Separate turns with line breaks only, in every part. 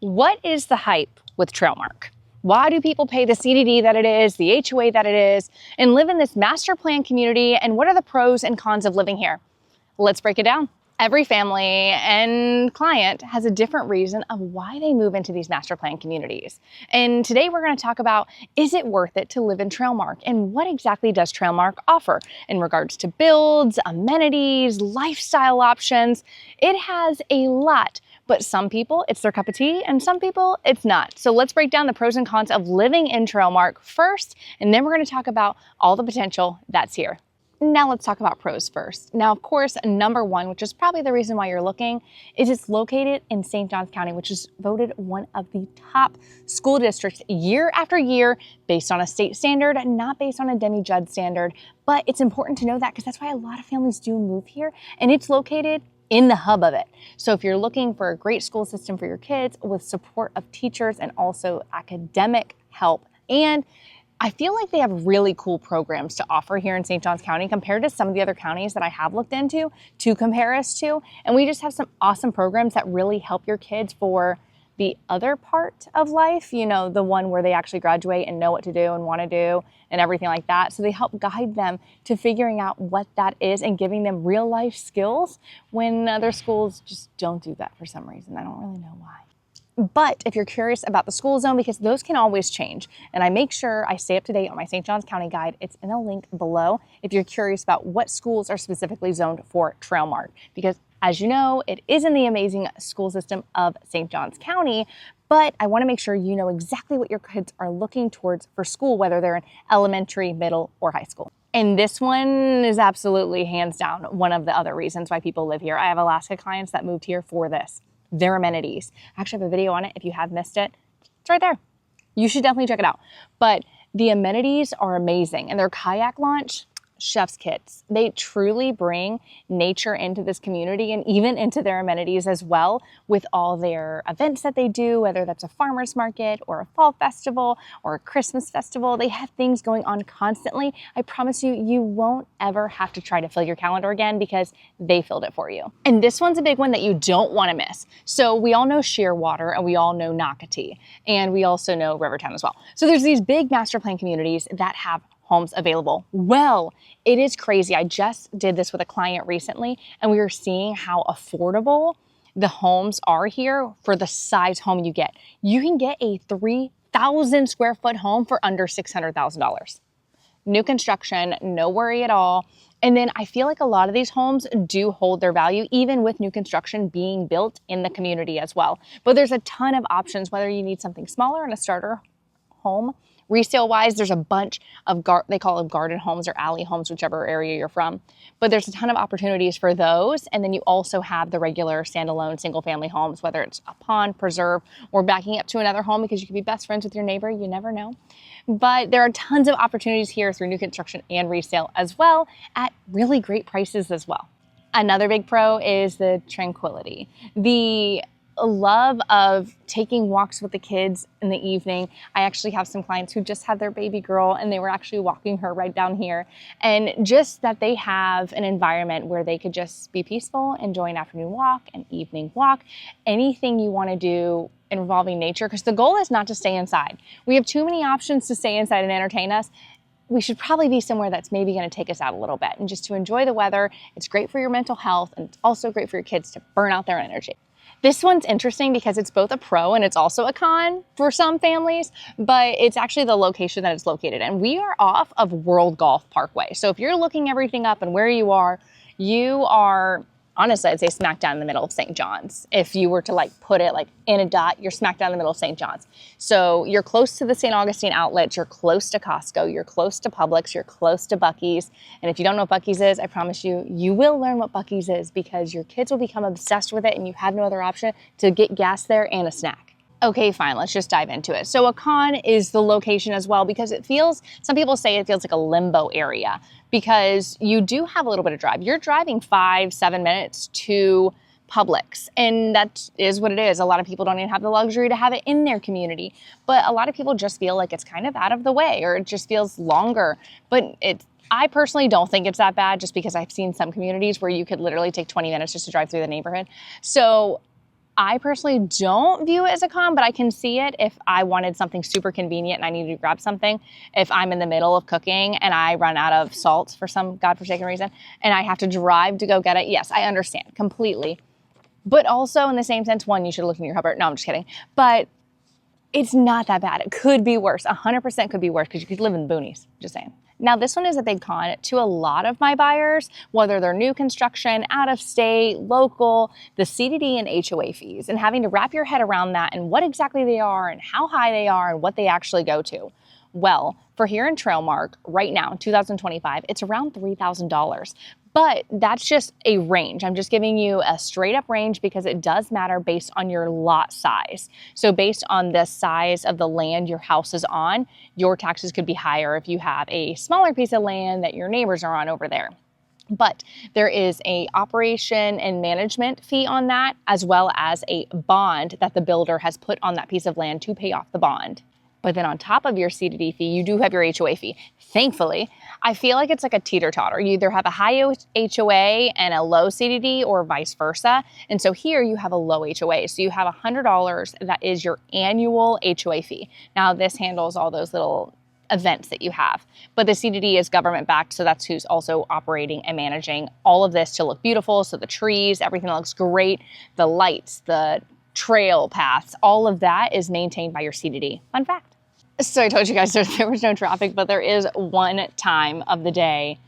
What is the hype with Trailmark? Why do people pay the CDD that it is, the HOA that it is, and live in this master plan community? And what are the pros and cons of living here? Let's break it down. Every family and client has a different reason of why they move into these master plan communities. And today we're going to talk about, is it worth it to live in Trailmark? And what exactly does Trailmark offer in regards to builds, amenities, lifestyle options? It has a lot, but some people it's their cup of tea and some people it's not. So let's break down the pros and cons of living in Trailmark first, and then we're going to talk about all the potential that's here. Now let's talk about pros first. Now, of course, number one, which is probably the reason why you're looking, is it's located in St. Johns County, which is voted one of the top school districts year after year based on a state standard, not based on a demi-judge standard. But it's important to know that because that's why a lot of families do move here, and it's located in the hub of it. So if you're looking for a great school system for your kids with support of teachers and also academic help, and I feel like they have really cool programs to offer here in St. Johns County compared to some of the other counties that I have looked into to compare us to. And we just have some awesome programs that really help your kids for the other part of life, you know, the one where they actually graduate and know what to do and want to do and everything like that. So they help guide them to figuring out what that is and giving them real life skills when other schools just don't do that for some reason. I don't really know why. But if you're curious about the school zone, because those can always change, and I make sure I stay up to date on my St. Johns County guide, it's in a link below if you're curious about what schools are specifically zoned for Trailmark. Because as you know, it is in the amazing school system of St. Johns County, but I want to make sure you know exactly what your kids are looking towards for school, whether they're in elementary, middle, or high school. And this one is absolutely hands down one of the other reasons why people live here. I have Alaska clients that moved here for this. Their amenities. I actually have a video on it if you have missed it. It's right there. You should definitely check it out. But the amenities are amazing, and their kayak launch, chef's kits. They truly bring nature into this community and even into their amenities as well with all their events that they do, whether that's a farmer's market or a fall festival or a Christmas festival. They have things going on constantly. I promise you, you won't ever have to try to fill your calendar again because they filled it for you. And this one's a big one that you don't want to miss. So we all know Shearwater and we all know Nocatee, and we also know Rivertown as well. So there's these big master plan communities that have homes available. Well, it is crazy. I just did this with a client recently, and we were seeing how affordable the homes are here for the size home you get. You can get a 3,000 square foot home for under $600,000. New construction, no worry at all. And then I feel like a lot of these homes do hold their value, even with new construction being built in the community as well. But there's a ton of options, whether you need something smaller in a starter home. Resale wise, there's a bunch of, they call them garden homes or alley homes, whichever area you're from. But there's a ton of opportunities for those. And then you also have the regular standalone single family homes, whether it's a pond, preserve, or backing up to another home because you could be best friends with your neighbor. You never know. But there are tons of opportunities here through new construction and resale as well at really great prices as well. Another big pro is the tranquility. The love of taking walks with the kids in the evening. I actually have some clients who just had their baby girl and they were actually walking her right down here. And just that they have an environment where they could just be peaceful, enjoy an afternoon walk, an evening walk, anything you want to do involving nature, because the goal is not to stay inside. We have too many options to stay inside and entertain us. We should probably be somewhere that's maybe going to take us out a little bit and just to enjoy the weather. It's great for your mental health, and it's also great for your kids to burn out their energy. This one's interesting because it's both a pro and it's also a con for some families, but it's actually the location that it's located in. We are off of World Golf Parkway. So if you're looking everything up and where you are, honestly, I'd say smack down in the middle of St. John's. If you were to put it in a dot, you're smack down in the middle of St. John's. So you're close to the St. Augustine outlets, you're close to Costco, you're close to Publix, you're close to Buc-ee's. And if you don't know what Buc-ee's is, I promise you, you will learn what Buc-ee's is because your kids will become obsessed with it and you have no other option to get gas there and a snack. Okay, fine, let's just dive into it. So a con is the location as well, because some people say it feels like a limbo area because you do have a little bit of drive. You're driving 5-7 minutes to Publix, and that is what it is. A lot of people don't even have the luxury to have it in their community, but a lot of people just feel like it's kind of out of the way, or it just feels longer. But I personally don't think it's that bad, just because I've seen some communities where you could literally take 20 minutes just to drive through the neighborhood. So I personally don't view it as a con, but I can see it if I wanted something super convenient and I needed to grab something. If I'm in the middle of cooking and I run out of salt for some godforsaken reason and I have to drive to go get it, yes, I understand completely. But also in the same sense, one, you should look in your cupboard. No, I'm just kidding. But it's not that bad. It could be worse. 100% could be worse because you could live in the boonies, just saying. Now, this one is a big con to a lot of my buyers, whether they're new construction, out of state, local, the CDD and HOA fees, and having to wrap your head around that and what exactly they are and how high they are and what they actually go to. Well, for here in Trailmark, right now, 2025, it's around $3,000. But that's just a range. I'm just giving you a straight up range because it does matter based on your lot size. So based on the size of the land your house is on, your taxes could be higher if you have a smaller piece of land that your neighbors are on over there. But there is a operation and management fee on that, as well as a bond that the builder has put on that piece of land to pay off the bond. But then on top of your CDD fee, you do have your HOA fee. Thankfully, I feel like it's like a teeter-totter. You either have a high HOA and a low CDD or vice versa. And so here you have a low HOA. So you have $100 that is your annual HOA fee. Now this handles all those little events that you have. But the CDD is government backed, so that's who's also operating and managing all of this to look beautiful. So the trees, everything looks great, the lights, the trail paths, all of that is maintained by your CDD. Fun fact. So I told you guys there was no traffic, but there is one time of the day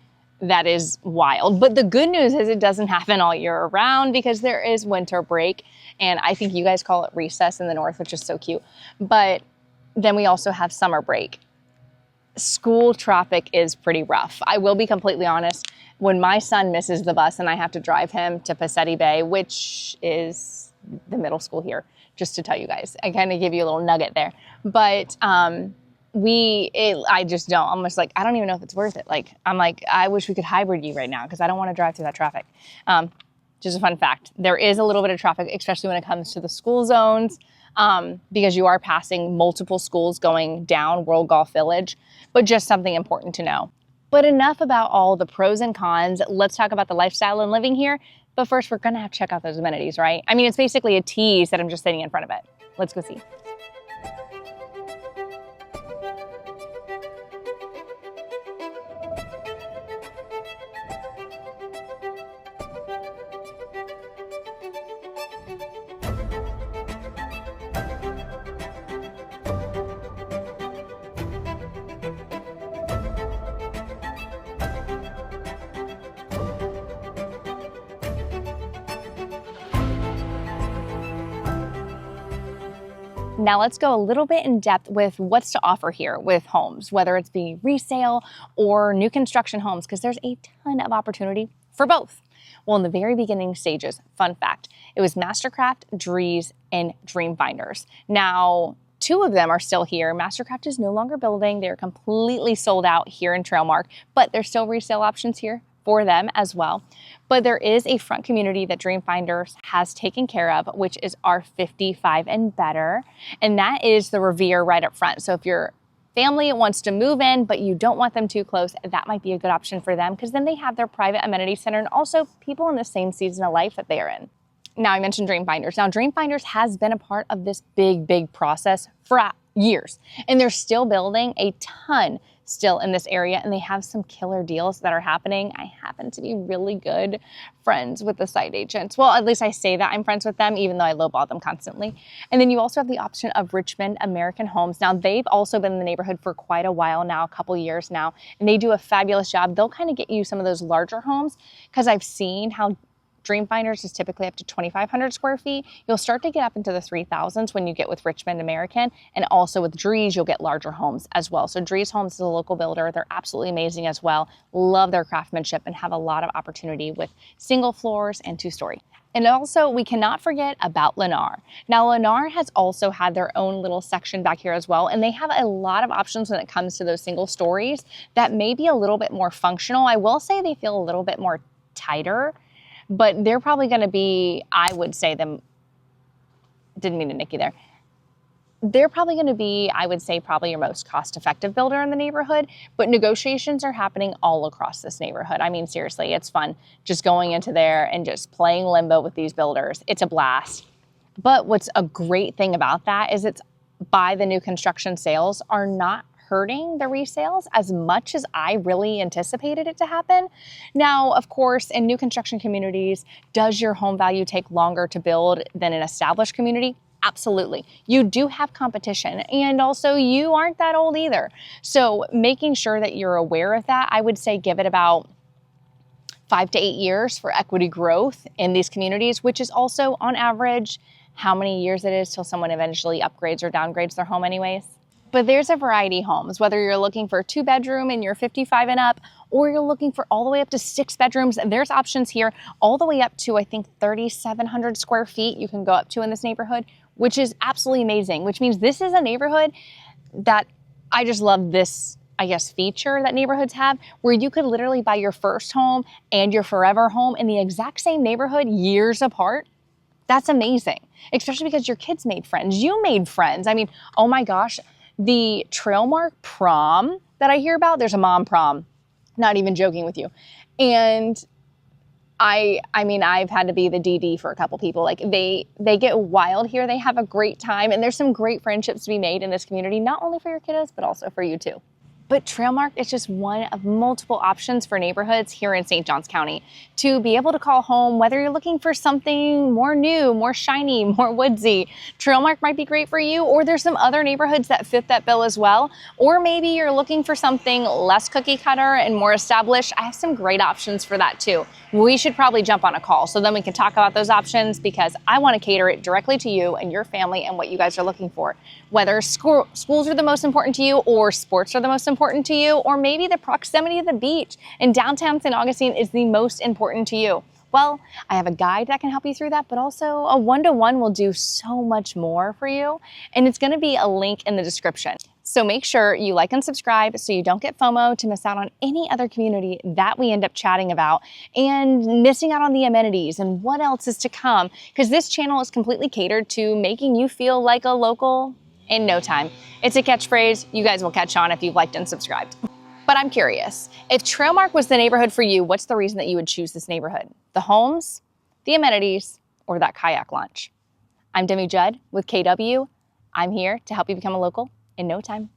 that is wild. But the good news is it doesn't happen all year round because there is winter break. And I think you guys call it recess in the north, which is so cute. But then we also have summer break. School traffic is pretty rough. I will be completely honest. When my son misses the bus and I have to drive him to Passetti Bay, which is the middle school here, just to tell you guys, I kind of give you a little nugget there. But I just don't. I'm just like, I don't even know if it's worth it. I wish we could hybrid you right now because I don't want to drive through that traffic. Just a fun fact. There is a little bit of traffic, especially when it comes to the school zones, because you are passing multiple schools going down World Golf Village, but just something important to know. But enough about all the pros and cons. Let's talk about the lifestyle and living here. But first, we're gonna have to check out those amenities, right? I mean, it's basically a tease that I'm just sitting in front of it. Let's go see. Now let's go a little bit in depth with what's to offer here with homes, whether it's the resale or new construction homes, because there's a ton of opportunity for both. Well, in the very beginning stages, fun fact, it was Mastercraft, Drees, and Dreamfinders. Now, two of them are still here. Mastercraft is no longer building. They're completely sold out here in Trailmark, but there's still resale options here for them as well. But there is a front community that Dreamfinders has taken care of, which is our 55 and better. And that is the Revere right up front. So if your family wants to move in, but you don't want them too close, that might be a good option for them because then they have their private amenity center and also people in the same season of life that they are in. Now I mentioned Dreamfinders. Now Dreamfinders has been a part of this big process for years, and they're still building a ton still in this area, and they have some killer deals that are happening. I happen to be really good friends with the site agents. Well, at least I say that I'm friends with them, even though I lowball them constantly. And then you also have the option of Richmond American Homes. Now, they've also been in the neighborhood for quite a while now, a couple years now, and they do a fabulous job. They'll kind of get you some of those larger homes because I've seen how Dreamfinders is typically up to 2,500 square feet. You'll start to get up into the 3,000s when you get with Richmond American, and also with Drees, you'll get larger homes as well. So Drees Homes is a local builder. They're absolutely amazing as well. Love their craftsmanship and have a lot of opportunity with single floors and two-story. And also, we cannot forget about Lennar. Now, Lennar has also had their own little section back here as well, and they have a lot of options when it comes to those single stories that may be a little bit more functional. I will say they feel a little bit more tighter, but they're probably going to be, I would say them, didn't mean to nick you there. They're probably going to be, I would say, probably your most cost-effective builder in the neighborhood, but negotiations are happening all across this neighborhood. I mean, seriously, it's fun just going into there and just playing limbo with these builders. It's a blast. But what's a great thing about that is it's by the new construction sales are not hurting the resales as much as I really anticipated it to happen. Now, of course, in new construction communities, does your home value take longer to build than an established community? Absolutely. You do have competition, and also you aren't that old either. So making sure that you're aware of that, I would say give it about 5 to 8 years for equity growth in these communities, which is also on average how many years it is till someone eventually upgrades or downgrades their home anyways. But there's a variety of homes, whether you're looking for a 2-bedroom and you're 55 and up, or you're looking for all the way up to 6 bedrooms. There's options here all the way up to, I think, 3,700 square feet you can go up to in this neighborhood, which is absolutely amazing, which means this is a neighborhood that I just love this, I guess, feature that neighborhoods have, where you could literally buy your first home and your forever home in the exact same neighborhood years apart. That's amazing, especially because your kids made friends. You made friends. I mean, oh my gosh. The Trailmark prom that I hear about, there's a mom prom, not even joking with you. And I mean, I've had to be the DD for a couple people. Like they get wild here. They have a great time, and there's some great friendships to be made in this community, not only for your kiddos, but also for you too. But Trailmark is just one of multiple options for neighborhoods here in St. Johns County to be able to call home, whether you're looking for something more new, more shiny, more woodsy. Trailmark might be great for you, or there's some other neighborhoods that fit that bill as well. Or maybe you're looking for something less cookie cutter and more established. I have some great options for that too. We should probably jump on a call so then we can talk about those options, because I want to cater it directly to you and your family and what you guys are looking for. Whether schools are the most important to you, or sports are the most important to you, or maybe the proximity of the beach in downtown St. Augustine is the most important to you. Well, I have a guide that can help you through that, but also a one-to-one will do so much more for you. And it's going to be a link in the description. So make sure you like and subscribe so you don't get FOMO to miss out on any other community that we end up chatting about and missing out on the amenities and what else is to come, because this channel is completely catered to making you feel like a local in no time. It's a catchphrase you guys will catch on if you've liked and subscribed. But I'm curious, if Trailmark was the neighborhood for you, what's the reason that you would choose this neighborhood? The homes, the amenities, or that kayak launch? I'm Demi Judd with KW. I'm here to help you become a local in no time.